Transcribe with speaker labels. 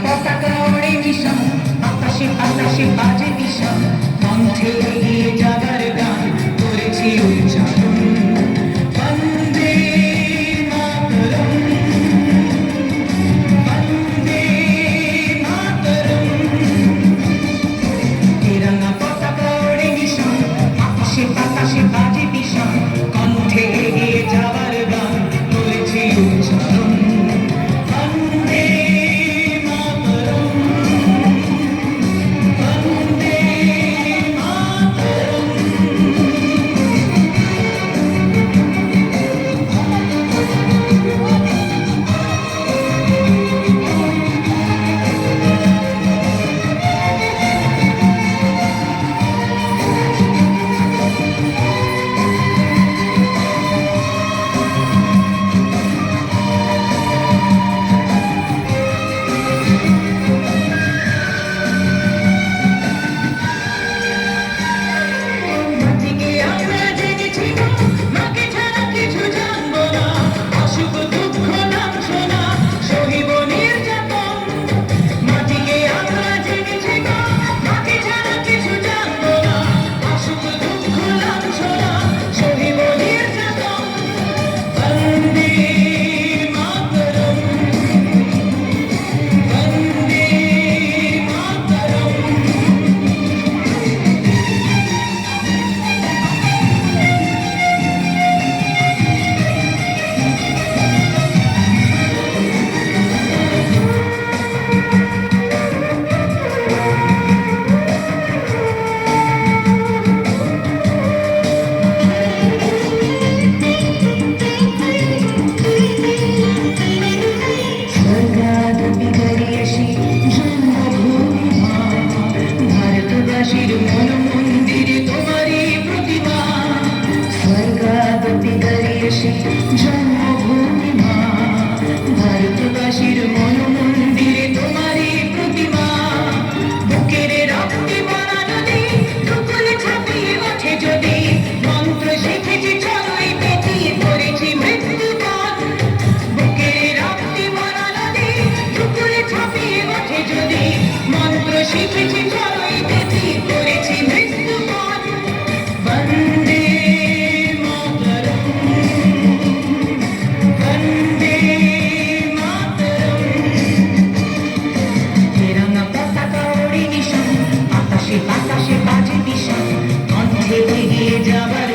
Speaker 1: পতাকা ওড়ে নিশান, আকাশে আকাশে বাজে নিশান, কণ্ঠে এগিয়ে যাবার গান করেছি উচ্চারণ। বন্দে মাতরম, বন্দে মাতরম। তিরঙ্গা পতাকা ওড়ে নিশান, আকাশে বাতাসে বাজে নিশান, কণ্ঠে এগিয়ে যাবার গান করেছি উচ্চারণ।
Speaker 2: জন্মভূমি মা, ভারতবাসীর মন মন্দিরে তোমারই প্রতিমা। বুকের রক্তে ভরা নদী, টুকুলে ছাপিয়ে ওঠে যদি, মন্ত্র শিখেছি চলোই পেটিয়ে করেছি মৃত্যুপথ। বুকের রক্তে ভরা নদী, টুকুলে ছাপিয়ে ওঠে যদি, মন্ত্র শিখেছি চলোই পেটিয়ে করেছি মৃত্যুপথ। বন্দে
Speaker 1: বাতাসে বাজে নিশান, কণ্ঠে এগিয়ে যাবার